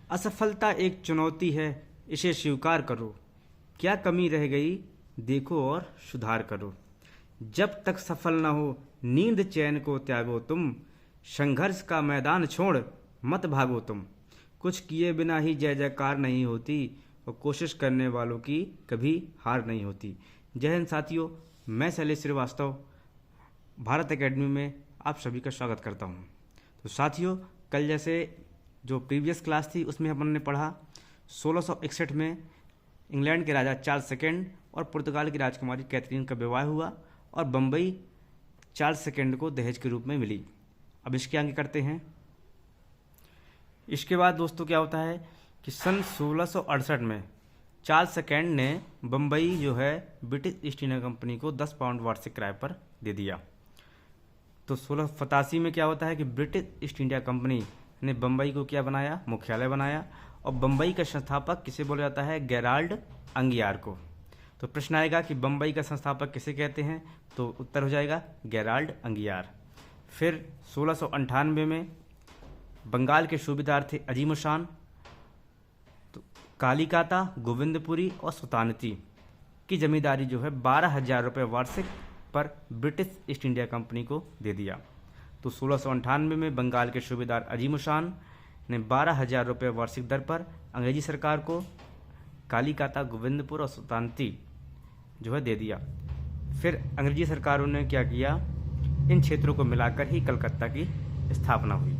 असफलता एक चुनौती है, इसे स्वीकार करो। क्या कमी रह गई देखो और सुधार करो। जब तक सफल न हो नींद चैन को त्यागो तुम, संघर्ष का मैदान छोड़ मत भागो तुम। कुछ किए बिना ही जय जयकार नहीं होती, और कोशिश करने वालों की कभी हार नहीं होती। जय हिंद साथियों, मैं शैलेश श्रीवास्तव भारत एकेडमी में आप सभी का स्वागत करता हूं। तो साथियों, कल जैसे जो प्रीवियस क्लास थी उसमें अपन ने पढ़ा 1661 में इंग्लैंड के राजा चार्ल्स सेकेंड और पुर्तगाल की राजकुमारी कैथरीन का विवाह हुआ और बम्बई चार्ल्स सेकेंड को दहेज के रूप में मिली। अब इसके आगे करते हैं। इसके बाद दोस्तों क्या होता है कि सन 1668 में चार्ल्स सेकेंड ने बम्बई जो है ब्रिटिश ईस्ट इंडिया कंपनी को 10 पाउंड वार्षिक किराए पर दे दिया। तो 1687 में क्या होता है कि ब्रिटिश ईस्ट इंडिया कंपनी ने बम्बई को क्या बनाया, मुख्यालय बनाया, और बम्बई का संस्थापक किसे बोला जाता है, गेराल्ड अंगियार को। तो प्रश्न आएगा कि बम्बई का संस्थापक किसे कहते हैं, तो उत्तर हो जाएगा गेराल्ड अंगियार। फिर 1698 में बंगाल के सूबेदार थे अजीम शान। तो कालीकाता, गोविंदपुरी और सुल्तानती की जमींदारी जो है 12,000 रुपये वार्षिक पर ब्रिटिश ईस्ट इंडिया कंपनी को दे दिया। तो 1698 में बंगाल के सूबेदार अजीम शान ने 12,000 रुपये वार्षिक दर पर अंग्रेजी सरकार को कालीकाता, गोविंदपुर और सुल्तानती जो है दे दिया। फिर अंग्रेजी सरकारों ने क्या किया, इन क्षेत्रों को मिलाकर ही कलकत्ता की स्थापना हुई,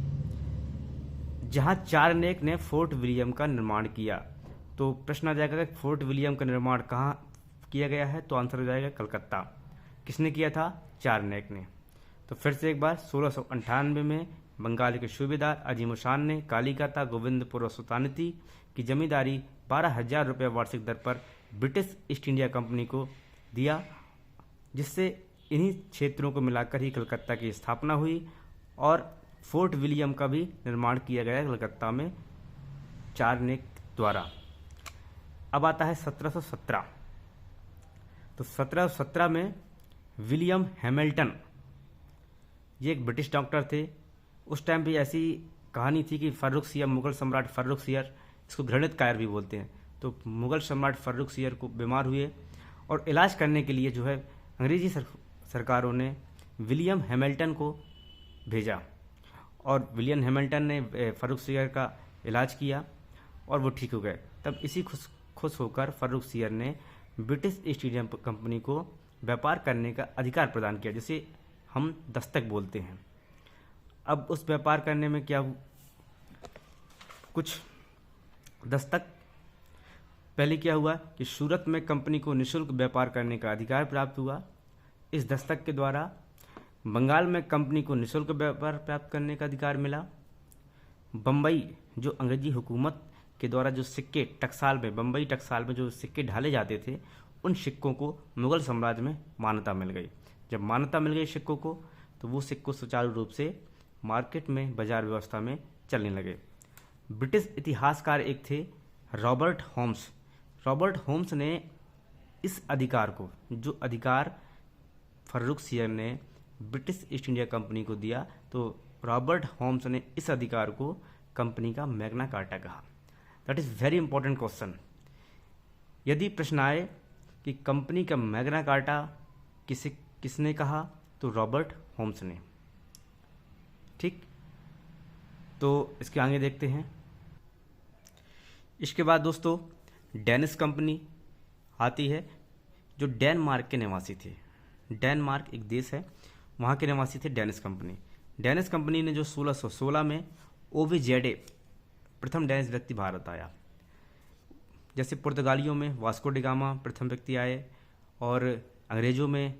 जहां चार्नेक ने फोर्ट विलियम का निर्माण किया। तो प्रश्न आ जाएगा कि फोर्ट विलियम का निर्माण कहाँ किया गया है, तो आंसर हो जाएगा कलकत्ता। किसने किया था, चार्नेक ने। तो फिर से एक बार 1698 में बंगाल के सूबेदार अजीम शान ने कालीकाता, गोविंदपुर और सुल्तानती की जमींदारी 12,000 रुपये वार्षिक दर पर ब्रिटिश ईस्ट इंडिया कंपनी को दिया, जिससे इन्हीं क्षेत्रों को मिलाकर ही कलकत्ता की स्थापना हुई और फोर्ट विलियम का भी निर्माण किया गया कलकत्ता में चार्नेक द्वारा। अब आता है 1717। तो 1717 में विलियम हैमिल्टन, ये एक ब्रिटिश डॉक्टर थे। उस टाइम भी ऐसी कहानी थी कि फर्रुखसियर, मुगल सम्राट फर्रुखसियर, इसको घृणित कायर भी बोलते हैं, तो मुगल सम्राट फर्रुखसियर को बीमार हुए और इलाज करने के लिए जो है अंग्रेजी सरकारों ने विलियम हैमिल्टन को भेजा और विलियम हैमिल्टन ने फर्रुखसियर का इलाज किया और वो ठीक हो गए। तब इसी खुश होकर फर्रुखसियर ने ब्रिटिश ईस्ट इंडिया कंपनी को व्यापार करने का अधिकार प्रदान किया, जिसे हम दस्तक बोलते हैं। अब उस व्यापार करने में क्या कुछ दस्तक, पहले क्या हुआ कि सूरत में कंपनी को निःशुल्क व्यापार करने का अधिकार प्राप्त हुआ। इस दस्तक के द्वारा बंगाल में कंपनी को निःशुल्क व्यापार प्राप्त करने का अधिकार मिला। बम्बई जो अंग्रेजी हुकूमत के द्वारा जो सिक्के टकसाल में, बम्बई टकसाल में जो सिक्के ढाले जाते थे, उन सिक्कों को मुगल साम्राज्य में मान्यता मिल गई। जब मान्यता मिल गई सिक्कों को, तो वो सिक्कों सुचारू रूप से मार्केट में, बाजार व्यवस्था में चलने लगे। ब्रिटिश इतिहासकार एक थे रॉबर्ट होम्स। रॉबर्ट होम्स ने इस अधिकार को, जो अधिकार फर्रुखसियर ने ब्रिटिश ईस्ट इंडिया कंपनी को दिया, तो रॉबर्ट होम्स ने इस अधिकार को कंपनी का मैग्ना कार्टा कहा। That is very important question. यदि प्रश्न आए कि कंपनी का मैग्ना कार्टा किसने कहा, तो रॉबर्ट होम्स ने। ठीक, तो इसके आगे देखते हैं। इसके बाद दोस्तों डेनिश कंपनी आती है, जो डेनमार्क के निवासी थे। डेनमार्क एक देश है, वहाँ के निवासी थे डेनिश कंपनी। डेनिश कंपनी ने जो 1616 में ओविजेडे, प्रथम डेनिश व्यक्ति भारत आया। जैसे पुर्तगालियों में वास्को डी गामा प्रथम व्यक्ति आए और अंग्रेजों में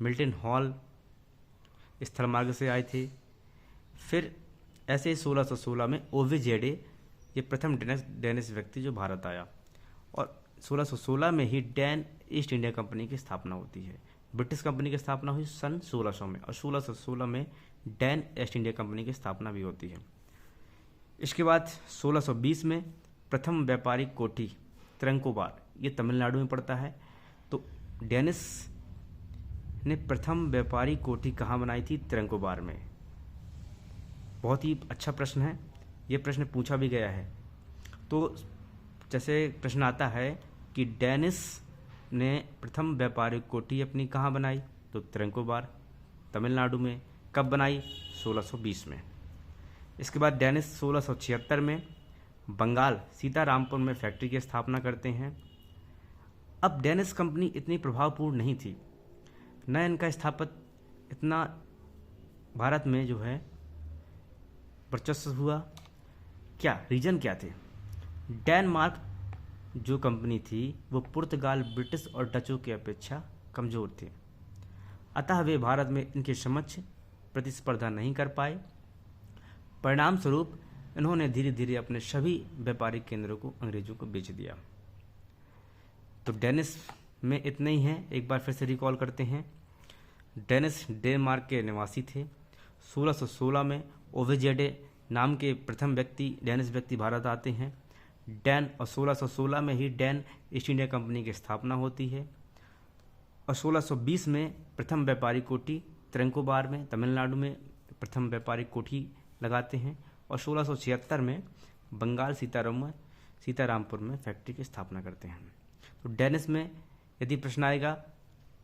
मिल्टन हॉल स्थल मार्ग से आए थे। फिर ऐसे 1616 में ओविजेडे, ये प्रथम डेनिश व्यक्ति जो भारत आया, और 1616 में ही डैन ईस्ट इंडिया कंपनी की स्थापना होती है। ब्रिटिश कंपनी की स्थापना हुई सन 1600 में और 1616 में डैन ईस्ट इंडिया कंपनी की स्थापना भी होती है। इसके बाद 1620 में प्रथम व्यापारिक कोठी त्रंकोबार, ये तमिलनाडु में पड़ता है। तो डेनिश ने प्रथम व्यापारिक कोठी कहाँ बनाई थी, त्रंकोबार में। बहुत ही अच्छा प्रश्न है। ये प्रश्न पूछा भी गया है। तो जैसे प्रश्न आता है कि डेनिस ने प्रथम व्यापारिक कोठी अपनी कहाँ बनाई, तो त्रिंकोबार तमिलनाडु में। कब बनाई, 1620 में। इसके बाद डेनिस 1676 में बंगाल सीतारामपुर में फैक्ट्री की स्थापना करते हैं। अब डेनिस कंपनी इतनी प्रभावपूर्ण नहीं थी, न इनका स्थापत्य इतना भारत में जो है वर्चस्व हुआ। क्या रीजन क्या थे? डेनमार्क जो कंपनी थी वो पुर्तगाल, ब्रिटिश और डचों की अपेक्षा कमज़ोर थे, अतः वे भारत में इनके समक्ष प्रतिस्पर्धा नहीं कर पाए। परिणाम स्वरूप इन्होंने धीरे धीरे अपने सभी व्यापारिक केंद्रों को अंग्रेजों को बेच दिया। तो डेनिस में इतने ही हैं। एक बार फिर से रिकॉल करते हैं। डेनिस डेनमार्क के निवासी थे। 1616 में ओवेजेडे नाम के प्रथम व्यक्ति, डेनिस व्यक्ति भारत आते हैं। डैन और 1616 में ही डैन ईस्ट इंडिया कंपनी की स्थापना होती है। और 1620 में प्रथम व्यापारिक कोठी त्रिंकोबार में तमिलनाडु में प्रथम व्यापारिक कोठी लगाते हैं। और 1676 में बंगाल सीतारामपुर में फैक्ट्री की स्थापना करते हैं। तो डेनिस में यदि प्रश्न आएगा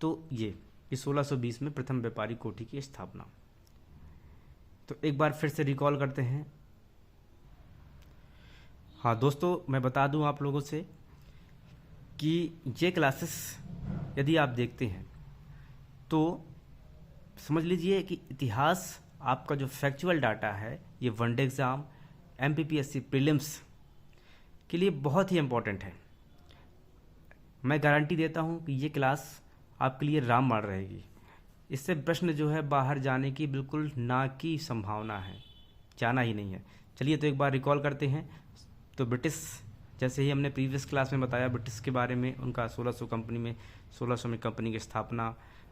तो ये 1620 में प्रथम व्यापारिक कोठी की स्थापना। तो एक बार फिर से रिकॉल करते हैं। हाँ दोस्तों, मैं बता दूं आप लोगों से कि ये क्लासेस यदि आप देखते हैं तो समझ लीजिए कि इतिहास आपका जो फैक्चुअल डाटा है ये वनडे एग्ज़ाम, एमपीपीएससी प्रीलिम्स के लिए बहुत ही इम्पोर्टेंट है। मैं गारंटी देता हूँ कि ये क्लास आपके लिए रामबाण रहेगी। इससे प्रश्न जो है बाहर जाने की बिल्कुल ना की संभावना है, जाना ही नहीं है। चलिए तो एक बार रिकॉल करते हैं। तो ब्रिटिश, जैसे ही हमने प्रीवियस क्लास में बताया ब्रिटिश के बारे में, उनका 1600 में कंपनी की स्थापना,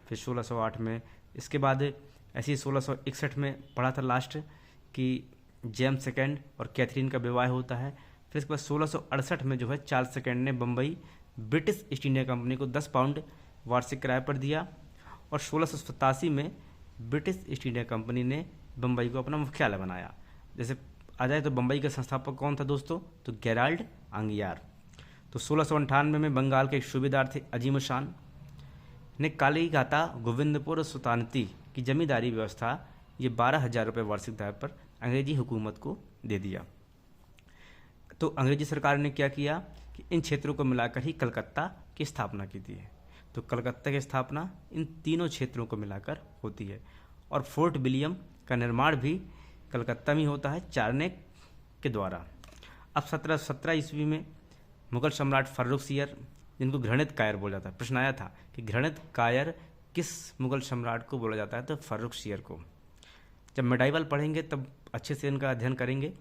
फिर 1608 में, इसके बाद ऐसे ही 1661 में पढ़ा था लास्ट कि जेम्स सेकेंड और कैथरीन का विवाह होता है। फिर इसके बाद 1668 में जो है चार्ल्स सेकेंड ने Bombay British east India company को 10 पाउंड वार्षिक किराए पर दिया। और 1687 में ब्रिटिश ईस्ट इंडिया कंपनी ने बम्बई को अपना मुख्यालय बनाया। जैसे आ जाए तो बम्बई का संस्थापक कौन था दोस्तों, तो गेराल्ड आंगियार। तो 1698 में बंगाल के एक सूबेदार थे अजीम शान ने कालीघाटा गोविंदपुर सुल्तानती की जमींदारी व्यवस्था ये 12,000 रुपये वार्षिक दर पर अंग्रेजी हुकूमत को दे दिया। तो अंग्रेजी सरकार ने क्या किया कि इन क्षेत्रों को मिलाकर ही कलकत्ता की स्थापना की थी। तो कलकत्ता की स्थापना इन तीनों क्षेत्रों को मिलाकर होती है। और फोर्ट विलियम का निर्माण भी कलकत्ता में होता है चार्नेक के द्वारा। अब 1717 ईस्वी में मुगल सम्राट फर्रुखसियर, जिनको घृणित कायर बोला जाता है, प्रश्न आया था कि घृणित कायर किस मुगल सम्राट को बोला जाता है, तो फर्रुखसियर को। जब मेडाइवल पढ़ेंगे तब अच्छे से इनका अध्ययन करेंगे।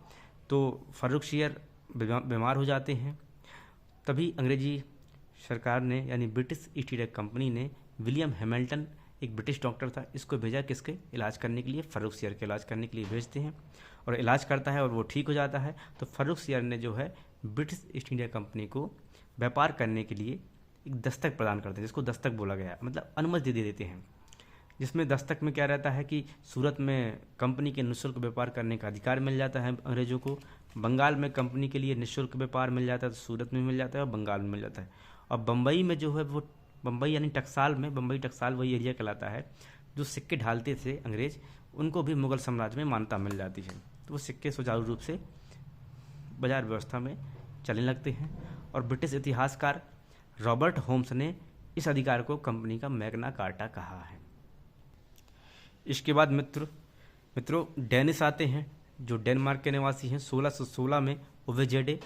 तो फर्रुखसियर बीमार हो जाते हैं, तभी अंग्रेजी सरकार ने यानी ब्रिटिश ईस्ट इंडिया कंपनी ने विलियम हैमिल्टन, एक ब्रिटिश डॉक्टर था, इसको भेजा किसके इलाज करने के लिए, फर्रुखसियर के इलाज करने के लिए भेजते हैं। और इलाज करता है और वो ठीक हो जाता है। तो फर्रुखसियर ने जो है ब्रिटिश ईस्ट इंडिया कंपनी को व्यापार करने के लिए एक दस्तक प्रदान करते हैं, जिसको दस्तक बोला गया, मतलब अनुमति दे देते हैं। जिसमें दस्तक में क्या रहता है कि सूरत में कंपनी के निःशुल्क व्यापार करने का अधिकार मिल जाता है अंग्रेजों को। बंगाल में कंपनी के लिए निःशुल्क व्यापार मिल जाता है, तो सूरत में मिल जाता है और बंगाल में मिल जाता है। और बम्बई में जो है वो बम्बई यानी टकसाल में, बम्बई टकसाल वही एरिया कहलाता है, जो सिक्के ढालते थे अंग्रेज, उनको भी मुगल साम्राज्य में मान्यता मिल जाती है। तो वो सिक्के सुचारू रूप से बाजार व्यवस्था में चलने लगते हैं। और ब्रिटिश इतिहासकार रॉबर्ट होम्स ने इस अधिकार को कंपनी का मैग्ना कार्टा कहा है। इसके बाद मित्रों डेनिस आते हैं, जो डेनमार्क के निवासी हैं। 1616 में ओवेजेडे,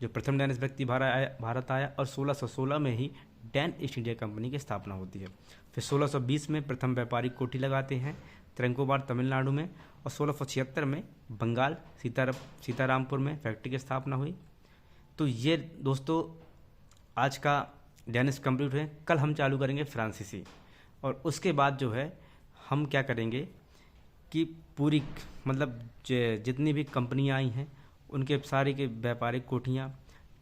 जो प्रथम डेनिश व्यक्ति भारत आया, और 1616 में ही डैन ईस्ट इंडिया कंपनी की स्थापना होती है। फिर 1620 में प्रथम व्यापारिक कोठी लगाते हैं त्रिंकोबार तमिलनाडु में। और 1676 में बंगाल सीतारामपुर में फैक्ट्री की स्थापना हुई। तो ये दोस्तों आज का डेनिश कंप्लीट है। कल हम चालू करेंगे फ्रांसीसी, और उसके बाद जो है हम क्या करेंगे कि पूरी मतलब जितनी भी कंपनियां आई हैं उनके सारी के व्यापारिक कोठियां,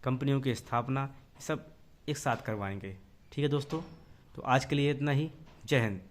कंपनियों की स्थापना, सब एक साथ करवाएंगे। ठीक है दोस्तों, तो आज के लिए इतना ही। जय हिंद।